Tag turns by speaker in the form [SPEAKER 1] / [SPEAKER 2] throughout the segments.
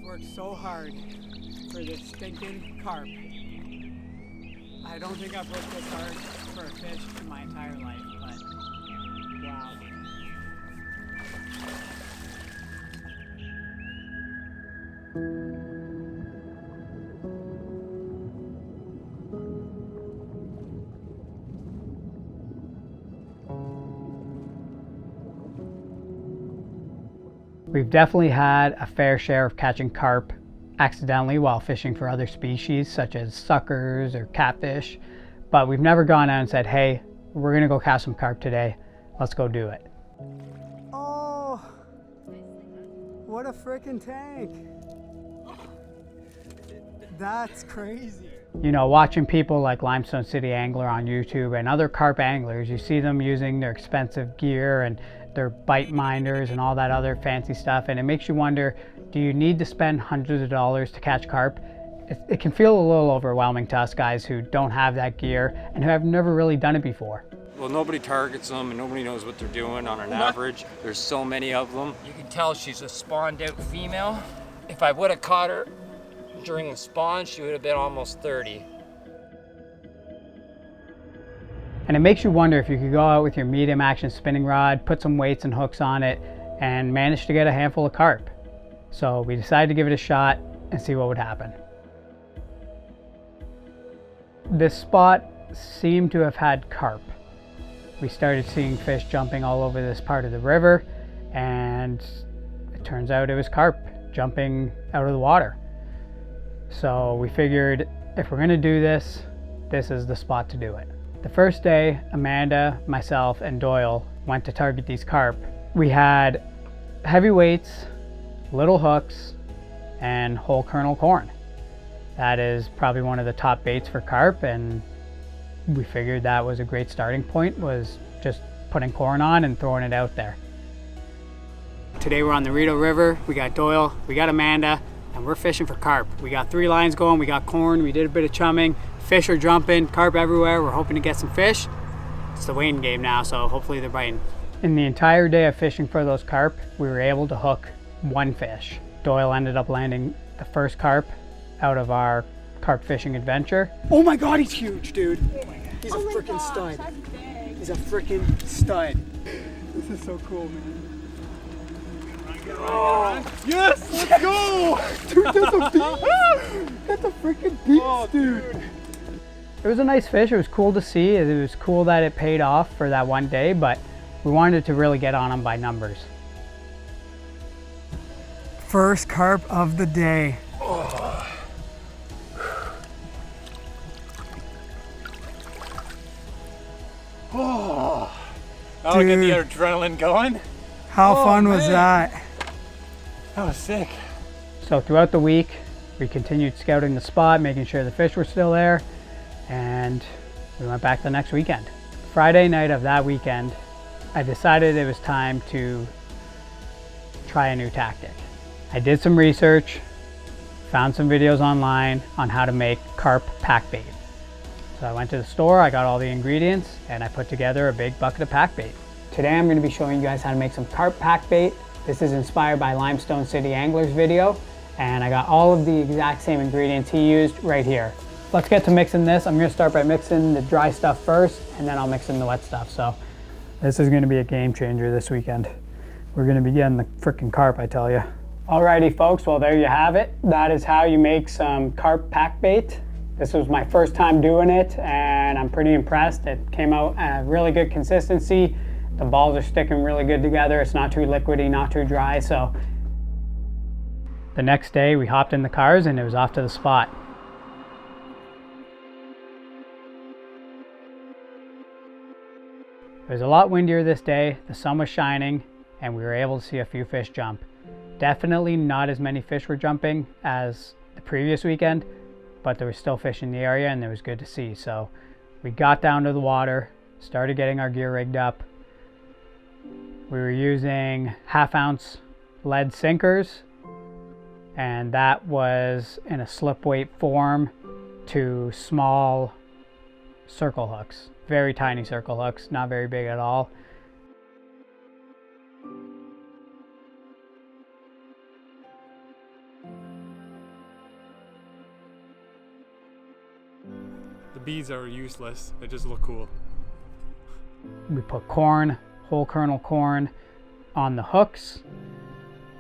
[SPEAKER 1] I've worked so hard for this stinking carp. I don't think I've worked this hard for a fish in my entire life, but wow.
[SPEAKER 2] We've definitely had a fair share of catching carp accidentally while fishing for other species such as suckers or catfish, but we've never gone out and said, hey, we're gonna go catch some carp today, let's go do it.
[SPEAKER 1] Oh, what a freaking tank. That's crazy.
[SPEAKER 2] You know, watching people like Limestone City Angler on YouTube and other carp anglers, you see them using their expensive gear and their bite minders and all that other fancy stuff, and it makes you wonder, do you need to spend hundreds of dollars to catch carp? It can feel a little overwhelming to us guys who don't have that gear and who have never really done it before.
[SPEAKER 3] Well, nobody targets them and nobody knows what they're doing on an average. There's so many of them. You can tell she's a spawned out female. If I would have caught her during the spawn, she would have been almost 30.
[SPEAKER 2] And it makes you wonder if you could go out with your medium action spinning rod, put some weights and hooks on it, and manage to get a handful of carp. So we decided to give it a shot and see what would happen. This spot seemed to have had carp. We started seeing fish jumping all over this part of the river, and it turns out it was carp jumping out of the water. So we figured if we're gonna do this, this is the spot to do it. The first day, Amanda, myself, and Doyle went to target these carp. We had heavy weights, little hooks, and whole kernel corn. That is probably one of the top baits for carp, and we figured that was a great starting point, was just putting corn on and throwing it out there.
[SPEAKER 1] Today we're on the Rideau River. We got Doyle, we got Amanda, and we're fishing for carp. We got 3 lines going, we got corn, we did a bit of chumming. Fish are jumping, carp everywhere. We're hoping to get some fish. It's the waiting game now, so hopefully they're biting.
[SPEAKER 2] In the entire day of fishing for those carp, we were able to hook 1 fish. Doyle ended up landing the first carp out of our carp fishing adventure.
[SPEAKER 1] Oh my God, he's huge, dude. Oh my God. He's a freaking stud. He's a freaking stud. This is so cool, man. Oh, yes, let's go! Dude, that's a beast! That's a freaking beast, dude.
[SPEAKER 2] It was a nice fish. It was cool to see. It was cool that it paid off for that one day, but we wanted to really get on them by numbers.
[SPEAKER 1] First carp of the day.
[SPEAKER 3] Oh. Oh. That'll get the adrenaline going.
[SPEAKER 1] How fun was that?
[SPEAKER 3] That was sick.
[SPEAKER 2] So throughout the week, we continued scouting the spot, making sure the fish were still there, and we went back the next weekend. Friday night of that weekend, I decided it was time to try a new tactic. I did some research, found some videos online on how to make carp pack bait. So I went to the store, I got all the ingredients, and I put together a big bucket of pack bait. Today I'm going to be showing you guys how to make some carp pack bait. This is inspired by Limestone City Angler's video, and I got all of the exact same ingredients he used right here. Let's get to mixing this. I'm going to start by mixing the dry stuff first, and then I'll mix in the wet stuff. So this is going to be a game changer this weekend. We're going to be getting the freaking carp, I tell you. Alrighty folks, well there you have it. That is how you make some carp pack bait. This was my first time doing it, and I'm pretty impressed. It came out at a really good consistency. The balls are sticking really good together. It's not too liquidy, not too dry. So the next day we hopped in the cars and it was off to the spot. It was a lot windier this day. The sun was shining and we were able to see a few fish jump. Definitely not as many fish were jumping as the previous weekend, but there was still fish in the area and it was good to see. So we got down to the water, started getting our gear rigged up. We were using 1/2 ounce lead sinkers, and that was in a slip weight form to small circle hooks. Very tiny circle hooks, not very big at all.
[SPEAKER 4] beads are useless. They just look cool.
[SPEAKER 2] We put corn, whole kernel corn, on the hooks,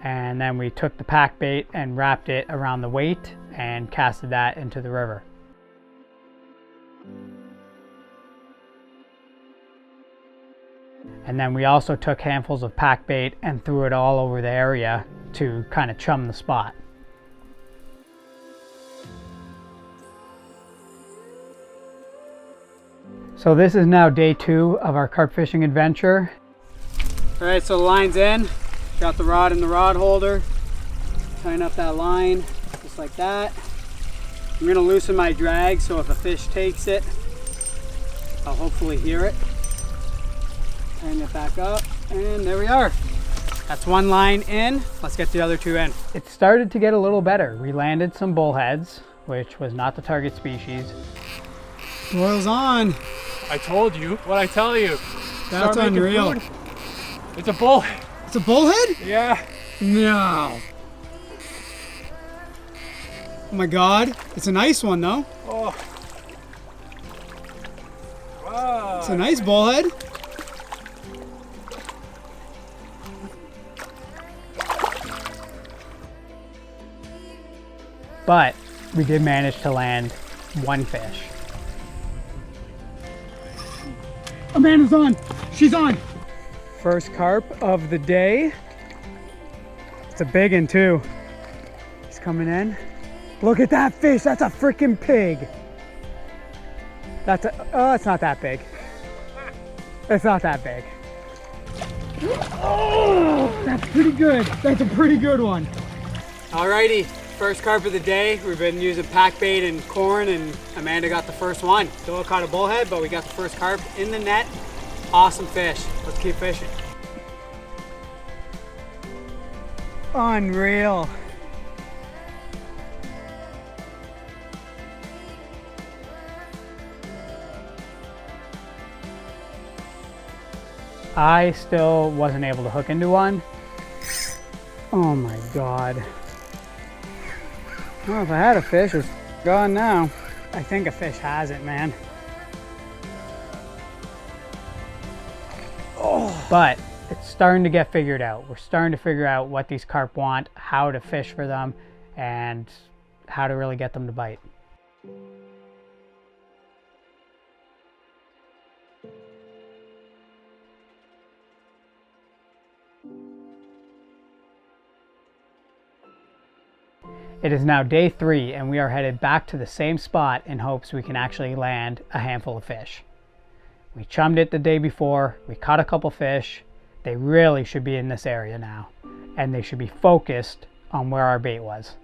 [SPEAKER 2] and then we took the pack bait and wrapped it around the weight and casted that into the river. And then we also took handfuls of pack bait and threw it all over the area to kind of chum the spot. So this is now day 2 of our carp fishing adventure.
[SPEAKER 1] All right, so the line's in. Got the rod in the rod holder. Tying up that line just like that. I'm gonna loosen my drag so if a fish takes it, I'll hopefully hear it. Tighten it back up, and there we are. That's one line in. Let's get the other 2 in.
[SPEAKER 2] It started to get a little better. We landed some bullheads, which was not the target species.
[SPEAKER 1] Oil's on.
[SPEAKER 4] I told you what I tell you.
[SPEAKER 1] That's unreal.
[SPEAKER 4] It's a bullhead.
[SPEAKER 1] It's a bullhead?
[SPEAKER 4] Yeah.
[SPEAKER 1] No. Oh my God. It's a nice one though.
[SPEAKER 4] Oh. Wow.
[SPEAKER 1] It's a nice bullhead.
[SPEAKER 2] But we did manage to land one fish.
[SPEAKER 1] Amanda's on. She's on.
[SPEAKER 2] First carp of the day.
[SPEAKER 1] It's a big one too.
[SPEAKER 2] He's coming in. Look at that fish. That's a freaking pig. Oh, it's not that big. It's not that big.
[SPEAKER 1] Oh, that's pretty good. That's a pretty good one. Alrighty, first carp of the day. We've been using pack bait and corn, and Amanda got the first one. Doyle caught a bullhead, but we got the first carp in the net. Awesome fish. Let's keep fishing.
[SPEAKER 2] Unreal. I still wasn't able to hook into one. Oh my God. Well, if I had a fish, it's gone now. I think a fish has it, man. Oh. But it's starting to get figured out. We're starting to figure out what these carp want, how to fish for them, and how to really get them to bite. It is now day 3 and we are headed back to the same spot in hopes we can actually land a handful of fish. We chummed it the day before, we caught a couple fish. They really should be in this area now, and they should be focused on where our bait was.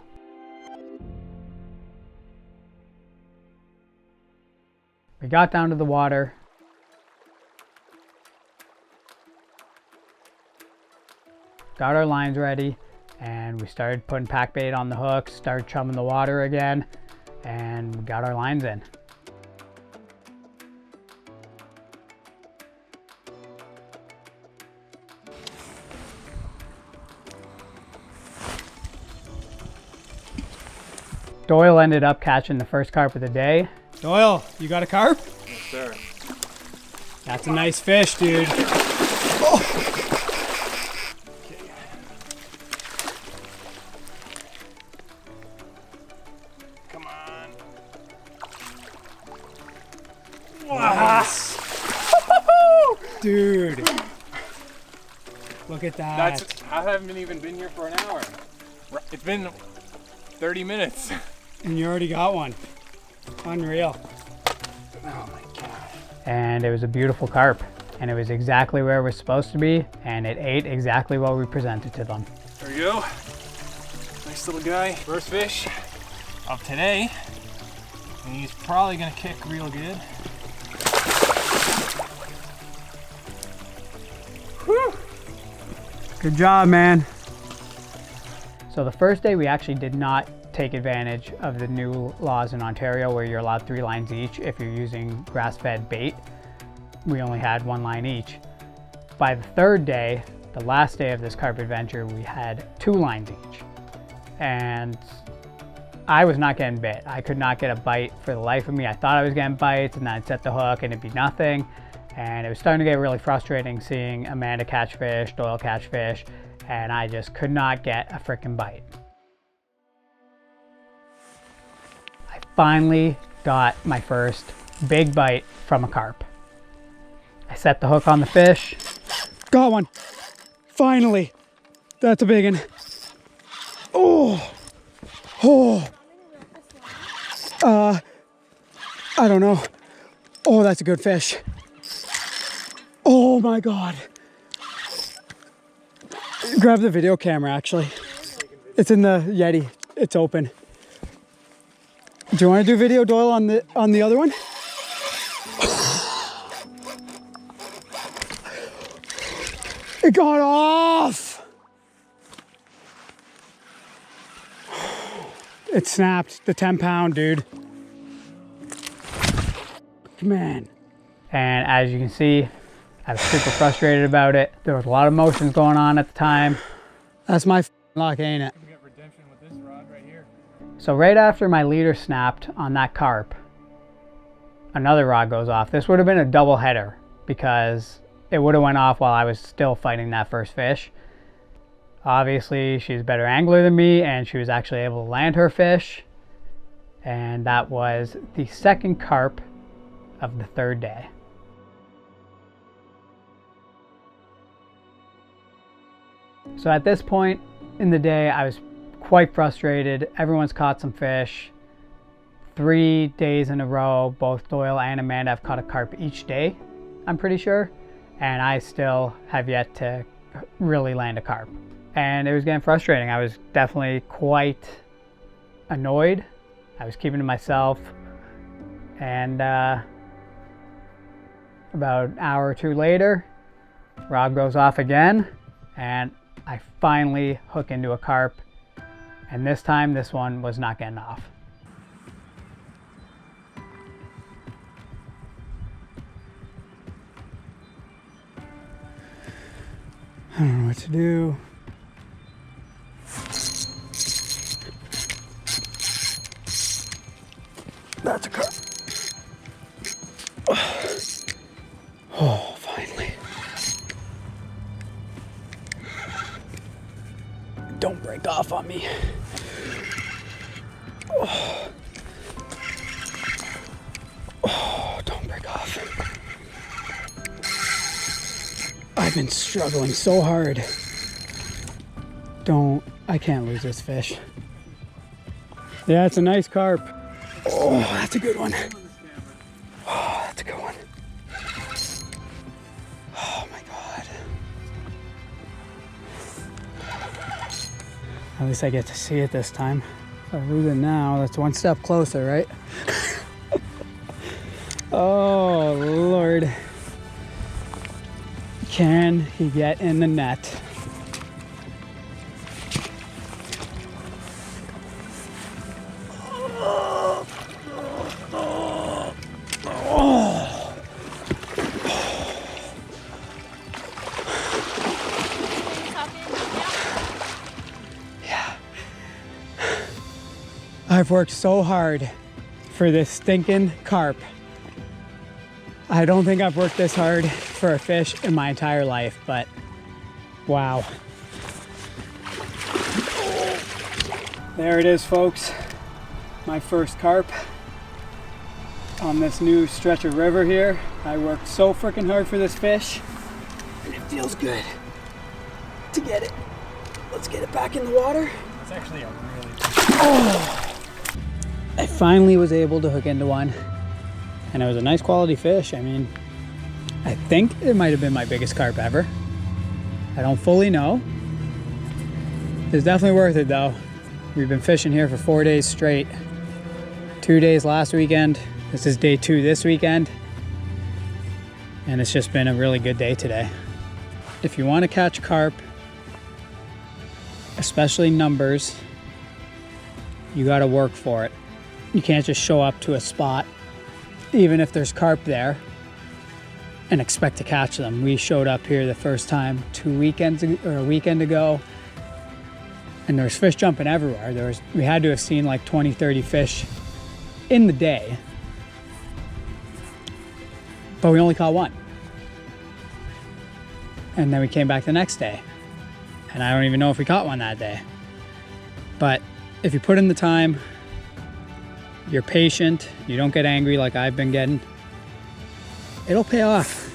[SPEAKER 2] We got down to the water. Got our lines ready, and we started putting pack bait on the hooks, started chumming the water again, and got our lines in. Doyle ended up catching the first carp of the day.
[SPEAKER 1] Doyle, you got a carp?
[SPEAKER 4] Yes, sir.
[SPEAKER 1] That's a nice fish, dude. Oh.
[SPEAKER 4] Okay. Come on.
[SPEAKER 1] Nice. Dude. Look at that.
[SPEAKER 4] I haven't even been here for an hour. It's been 30 minutes.
[SPEAKER 1] And you already got one. Unreal. Oh my God.
[SPEAKER 2] And it was a beautiful carp. And it was exactly where it was supposed to be. And it ate exactly what we presented to them.
[SPEAKER 4] There you go. Nice little guy. First fish of today. And he's probably gonna kick real good.
[SPEAKER 1] Whew. Good job, man.
[SPEAKER 2] So the first day we actually did not take advantage of the new laws in Ontario where you're allowed 3 lines each if you're using grass-fed bait. We only had 1 line each. By the 3rd day, the last day of this carp adventure, we had 2 lines each. And I was not getting bit. I could not get a bite for the life of me. I thought I was getting bites, and then I'd set the hook and it'd be nothing. And it was starting to get really frustrating seeing Amanda catch fish, Doyle catch fish, and I just could not get a freaking bite. I finally got my first big bite from a carp. I set the hook on the fish. Got one. Finally. That's a big one. Oh. Oh. I don't know. Oh, that's a good fish. Oh my God. Grab the video camera, actually. It's in the Yeti. It's open. Do you want to do video, Doyle, on the other one? It got off. It snapped. The 10-pound, dude. Man. And as you can see, I was super frustrated about it. There was a lot of emotions going on at the time. That's my luck, ain't it?
[SPEAKER 4] We got redemption with this rod right here.
[SPEAKER 2] So right after my leader snapped on that carp, another rod goes off. This would have been a double header because it would have went off while I was still fighting that first fish. Obviously, she's a better angler than me, and she was actually able to land her fish. And that was the second carp of the third day. So at this point in the day, I was quite frustrated. Everyone's caught some fish. 3 days in a row, both Doyle and Amanda have caught a carp each day, I'm pretty sure. And I still have yet to really land a carp. And it was getting frustrating. I was definitely quite annoyed. I was keeping to myself. And about an hour or two later, rod goes off again, and I finally hook into a carp. And this time, this one was not getting off. I don't know what to do. That's a carp. Oh, finally. Don't break off on me. Oh. Oh, don't break off. I've been struggling so hard. I can't lose this fish. Yeah, it's a nice carp. Oh, that's a good one. Oh, that's a good one. Oh my God. At least I get to see it this time. If I lose it now, that's one step closer, right? Oh, Lord. Can he get in the net? I've worked so hard for this stinking carp. I don't think I've worked this hard for a fish in my entire life, but wow. There it is, folks. My first carp on this new stretch of river here. I worked so freaking hard for this fish, and it feels good to get it. Let's get it back in the water.
[SPEAKER 4] It's actually a really
[SPEAKER 2] Oh! I finally was able to hook into one, and it was a nice quality fish. I mean, I think it might have been my biggest carp ever. I don't fully know. It's definitely worth it though. We've been fishing here for 4 days straight. 2 days last weekend. This is day 2 this weekend. And it's just been a really good day today. If you want to catch carp, especially numbers, you got to work for it. You can't just show up to a spot, even if there's carp there, and expect to catch them. We showed up here the first time a weekend ago, and there's fish jumping everywhere. We had to have seen like 20, 30 fish in the day, but we only caught one. And then we came back the next day, and I don't even know if we caught one that day. But if you put in the time, you're patient, you don't get angry like I've been getting, it'll pay off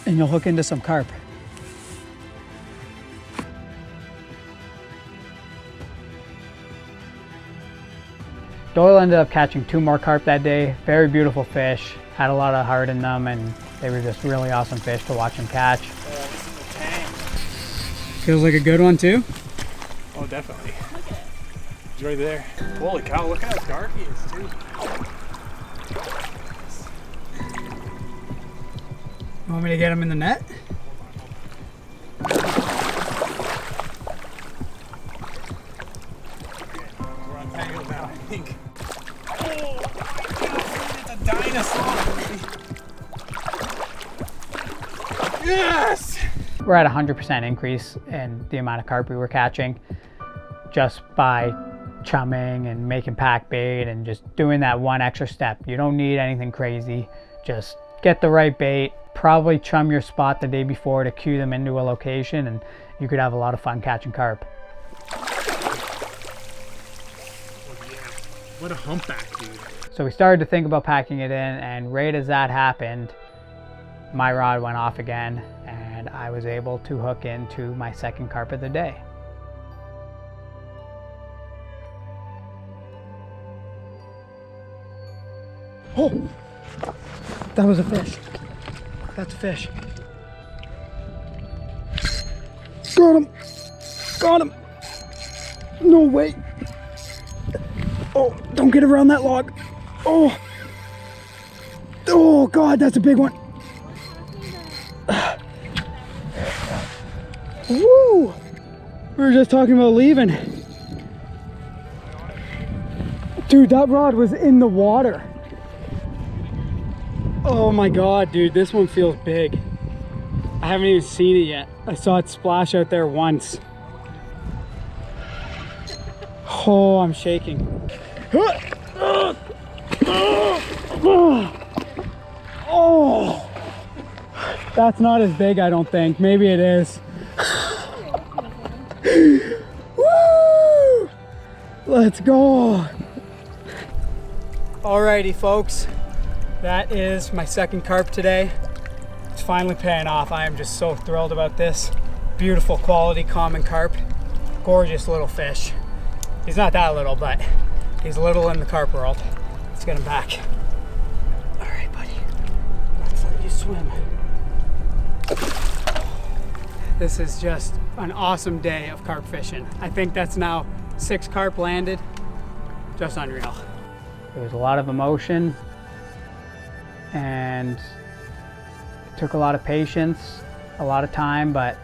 [SPEAKER 2] and you'll hook into some carp. Doyle ended up catching 2 more carp that day. Very beautiful fish, had a lot of heart in them, and they were just really awesome fish to watch him catch.
[SPEAKER 1] Feels like a good one too?
[SPEAKER 4] Oh, definitely. He's right there. Holy cow, look how dark he is too.
[SPEAKER 1] You want me to get him in the net?
[SPEAKER 4] We're on tangle now, I think. Oh my god, it's a dinosaur! Yes!
[SPEAKER 2] We're at 100% increase in the amount of carp we were catching just by chumming and making pack bait and just doing that one extra step. You don't need anything crazy. Just get the right bait, probably chum your spot the day before to cue them into a location, and you could have a lot of fun catching carp.
[SPEAKER 4] Oh yeah, what a humpback, dude.
[SPEAKER 2] So we started to think about packing it in, and right as that happened, my rod went off again, and I was able to hook into my second carp of the day. Oh, that was a fish. That's a fish. Got him. Got him. No way. Oh, don't get around that log. Oh. Oh God, that's a big one. Woo! We were just talking about leaving. Dude, that rod was in the water. Oh my God, dude, this one feels big. I haven't even seen it yet. I saw it splash out there once. Oh, I'm shaking. Oh, that's not as big, I don't think. Maybe it is. Woo! Let's go. Alrighty, folks. That is my second carp today. It's finally paying off. I am just so thrilled about this. Beautiful quality common carp. Gorgeous little fish. He's not that little, but he's little in the carp world. Let's get him back. All right, buddy. Let's let you swim. This is just an awesome day of carp fishing. I think that's now 6 carp landed. Just unreal. There was a lot of emotion, and it took a lot of patience, a lot of time, but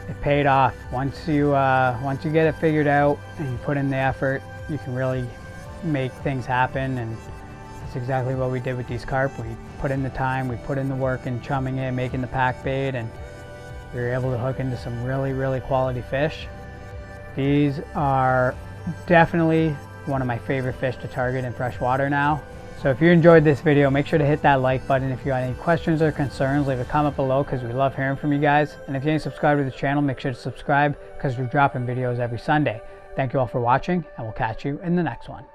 [SPEAKER 2] it paid off. Once you get it figured out and you put in the effort, you can really make things happen, and that's exactly what we did with these carp. We put in the time, we put in the work in chumming it, making the pack bait, and we were able to hook into some really, really quality fish. These are definitely one of my favorite fish to target in freshwater now. So if you enjoyed this video, make sure to hit that like button. If you have any questions or concerns, leave a comment below because we love hearing from you guys. And if you ain't subscribed to the channel, make sure to subscribe because we're dropping videos every Sunday. Thank you all for watching, and we'll catch you in the next one.